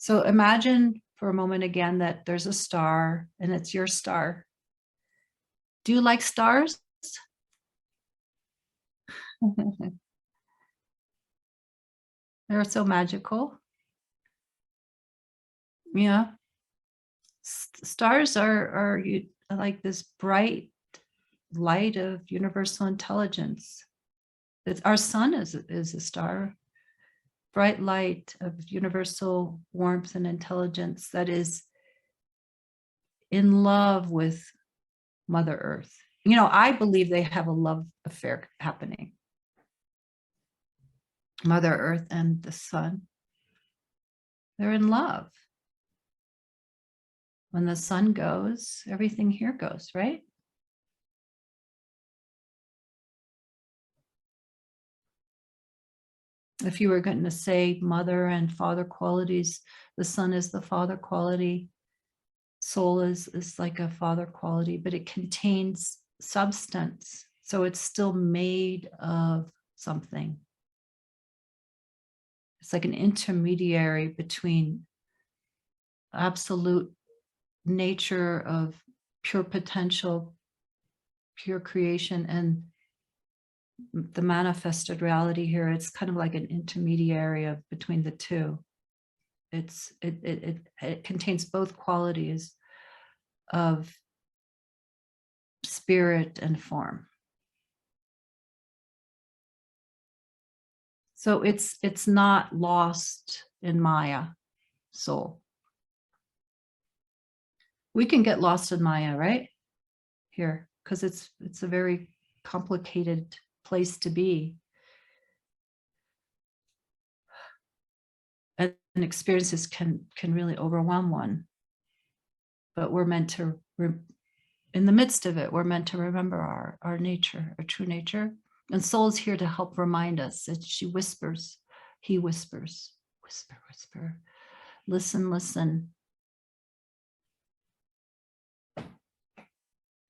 So imagine for a moment again that there's a star and it's your star. Do you like stars? They're so magical. Yeah. Stars are like this bright light of universal intelligence. Our sun is a star, bright light of universal warmth and intelligence that is in love with Mother Earth. You know, I believe they have a love affair happening. Mother Earth and the sun. They're in love. When the sun goes, everything here goes, right? If you were going to say mother and father qualities, the sun is the father quality. Soul is like a father quality, but it contains substance. So it's still made of something. It's like an intermediary between absolute nature of pure potential, pure creation, and the manifested reality here. It's kind of like an intermediary of between the two. It contains both qualities of spirit and form. So it's not lost in Maya, soul. We can get lost in Maya, right? Here, because it's a very complicated place to be. And experiences can really overwhelm one. But we're meant to, in the midst of it, we're meant to remember our nature, our true nature. And soul is here to help remind us. That she whispers, he whispers, whisper, whisper, listen, listen.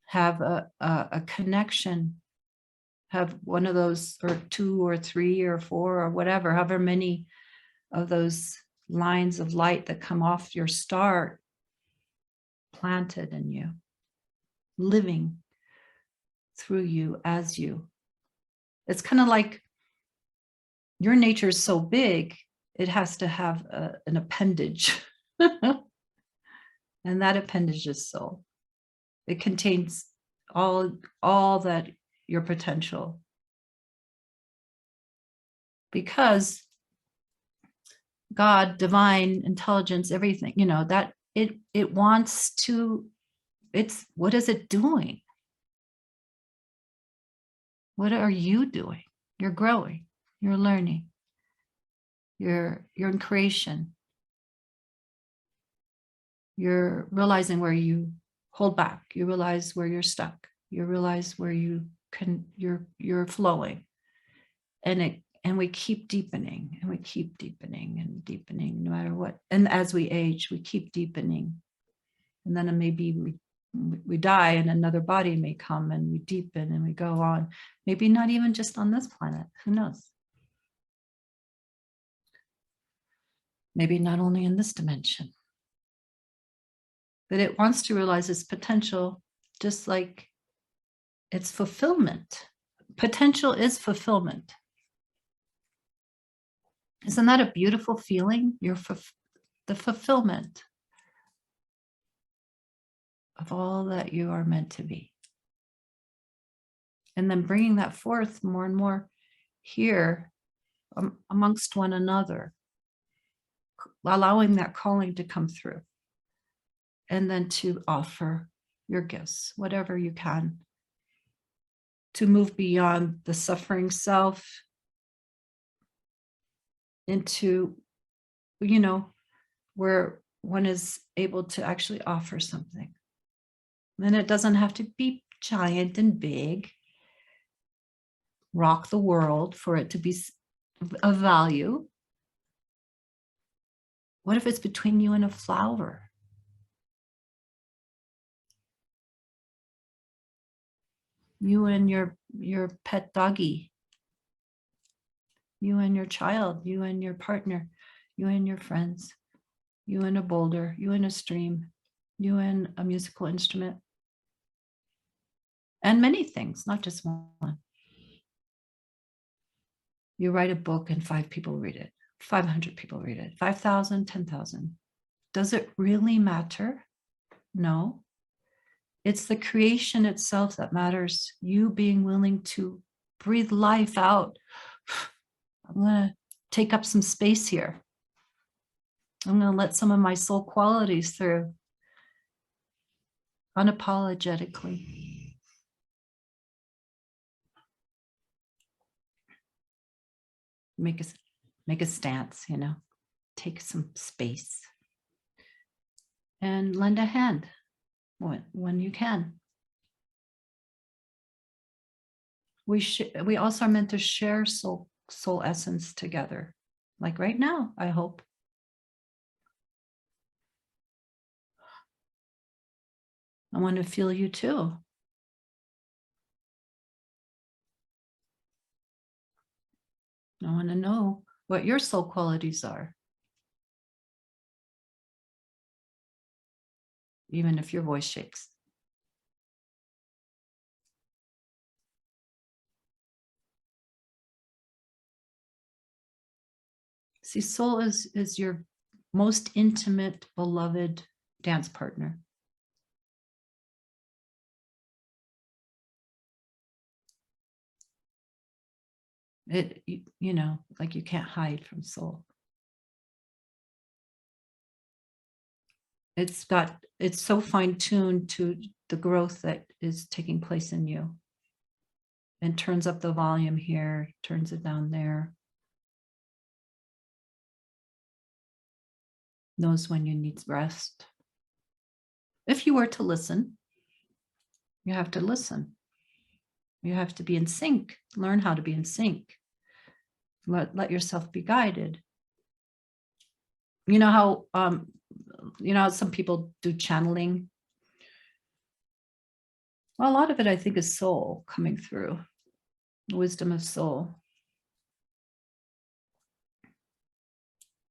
Have a connection, have one of those, or 2 or 3 or 4 or whatever, however many of those lines of light that come off your star planted in you, living through you as you. It's kind of like your nature is so big, it has to have an appendage. And that appendage is soul. It contains all that your potential. Because God, divine intelligence, everything, you know, that it wants to, what is it doing? What are you doing? You're growing, you're learning, you're in creation. You're realizing where you hold back, you realize where you're stuck, you realize where you're flowing. And we keep deepening and we keep deepening and deepening no matter what. And as we age, we keep deepening. And then maybe we die and another body may come and we deepen and we go on. Maybe not even just on this planet, who knows? Maybe not only in this dimension. But it wants to realize its potential, just like its fulfillment. Potential is fulfillment. Isn't that a beautiful feeling? The fulfillment of all that you are meant to be. And then bringing that forth more and more here amongst one another, allowing that calling to come through. And then to offer your gifts, whatever you can, to move beyond the suffering self into, you know, where one is able to actually offer something. And it doesn't have to be giant and big, rock the world for it to be of value. What if it's between you and a flower? You and your pet doggy, you and your child, you and your partner, you and your friends. you and a boulder, you and a stream, you and a musical instrument, and many things, not just one. You write a book and 5 people read it, 500 people read it, 5,000, 10,000. Does it really matter? No. It's the creation itself that matters. You being willing to breathe life out. I'm going to take up some space here. I'm going to let some of my soul qualities through unapologetically. Make a stance, take some space and lend a hand when you can. We also are meant to share soul essence together, like right now, I hope. I want to feel you too. I want to know what your soul qualities are. Even if your voice shakes. See, soul is your most intimate, beloved dance partner. Like you can't hide from soul. It's so fine-tuned to the growth that is taking place in you, and turns up the volume here, turns it down there. Knows when you need rest. If you were to listen, you have to listen. You have to be in sync, learn how to be in sync. Let yourself be guided. You know how some people do channeling? Well, a lot of it, I think, is soul coming through, the wisdom of soul.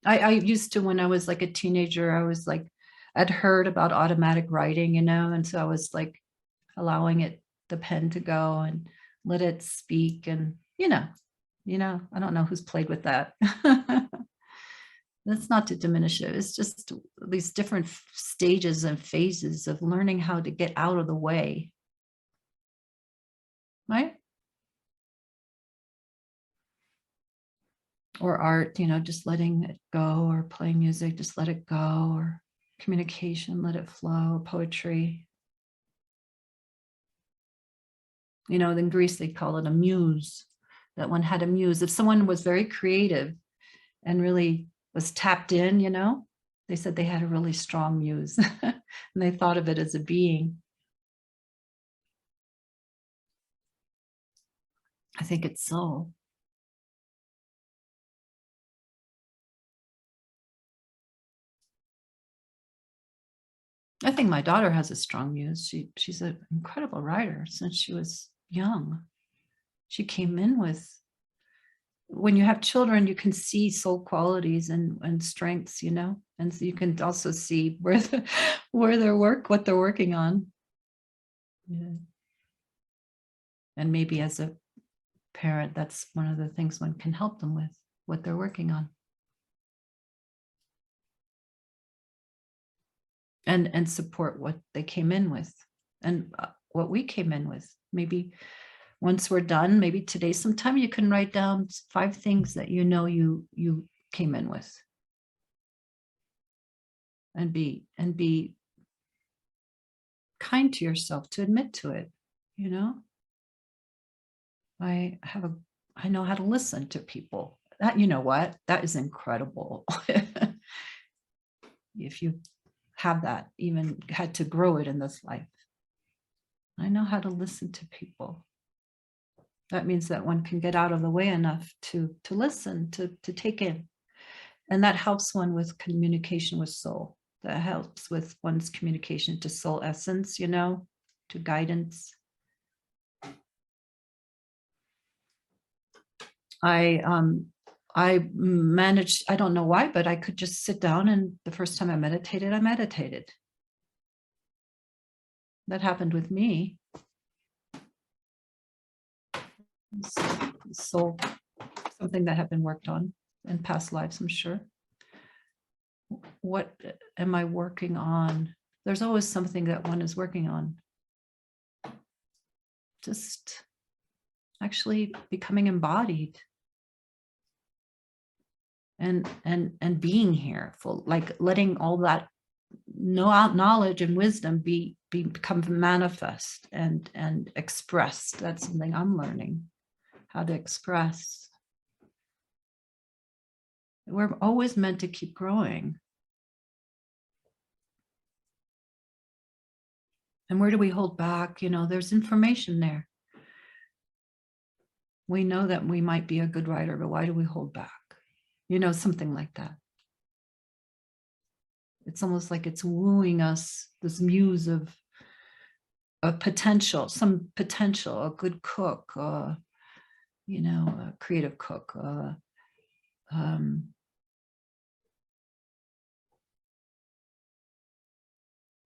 I used to, when I was like a teenager, I was like, I'd heard about automatic writing, and so I was like allowing the pen to go and let it speak, and I don't know who's played with that. That's not to diminish it. It's just these different stages and phases of learning how to get out of the way. Right? Or art, just letting it go, or playing music, just let it go, or communication, let it flow, poetry. In Greece, they call it a muse, that one had a muse. If someone was very creative and really was tapped in, they said they had a really strong muse and they thought of it as a being. I think it's soul. I think my daughter has a strong muse. She's an incredible writer since she was young. She came in with, when you have children, you can see soul qualities and strengths, and so you can also see what they're working on. Yeah. And maybe as a parent, that's one of the things one can help them with, what they're working on. And support what they came in with, and what we came in with. Maybe once we're done, maybe today sometime, you can write down 5 things that you came in with, and be kind to yourself to admit to it. I know how to listen to people. That, what, that is incredible. If you have that, even had to grow it in this life. I know how to listen to people. That means that one can get out of the way enough to listen, to take in. And that helps one with communication with soul. That helps with one's communication to soul essence, to guidance. I I managed, I don't know why, but I could just sit down, and the first time I meditated. That happened with me. So something that had been worked on in past lives, I'm sure. What am I working on? There's always something that one is working on. Just actually becoming embodied and being here, full, like letting all that knowledge and wisdom become manifest and expressed. That's something I'm learning, how to express. We're always meant to keep growing. And where do we hold back? You know, there's information there. We know that we might be a good writer, but why do we hold back? You know, something like that. It's almost like it's wooing us, this muse of potential, some potential, a good cook, you know, a creative cook,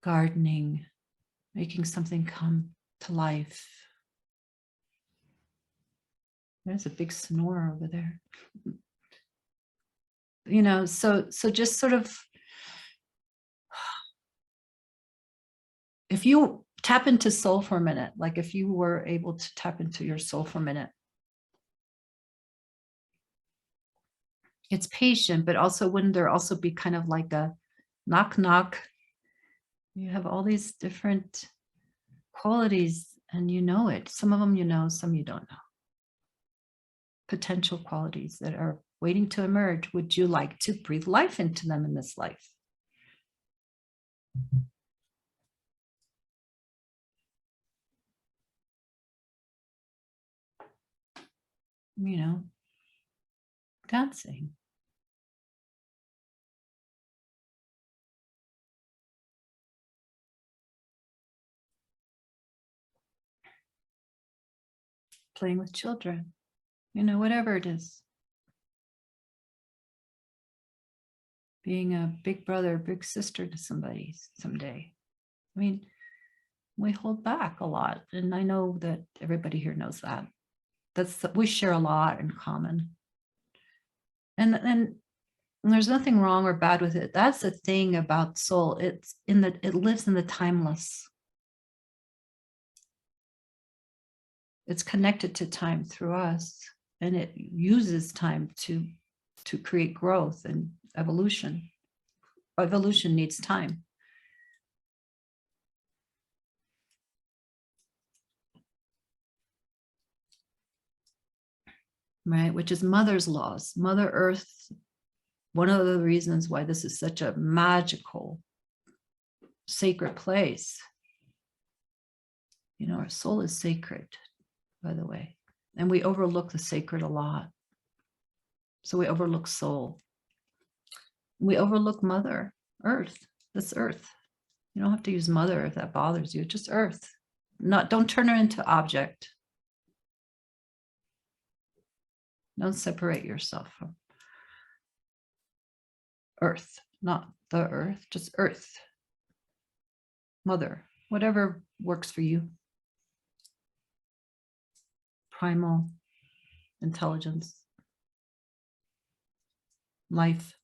gardening, making something come to life. There's a big snore over there. You know, so just sort of, if you tap into soul for a minute, like if you were able to tap into your soul for a minute, it's patient, but also wouldn't there also be kind of like a knock, knock? You have all these different qualities and you know it. Some of them you know, some you don't know. Potential qualities that are waiting to emerge. Would you like to breathe life into them in this life? You know, dancing. Playing with children, you know, whatever it is. Being a big brother, big sister to somebody someday. I mean, we hold back a lot. And I know that everybody here knows that. We share a lot in common. And there's nothing wrong or bad with it. That's the thing about soul. It lives in the timeless. It's connected to time through us, and it uses time to create growth and evolution. Evolution needs time. Right? Which is Mother's laws. Mother Earth, one of the reasons why this is such a magical, sacred place. You know, our soul is sacred, by the way. And we overlook the sacred a lot. So we overlook soul. We overlook Mother Earth. That's Earth. You don't have to use Mother if that bothers you. Just Earth. Don't turn her into object. Don't separate yourself from Earth. Not the Earth, just Earth. Mother. Whatever works for you. Primal intelligence. Life.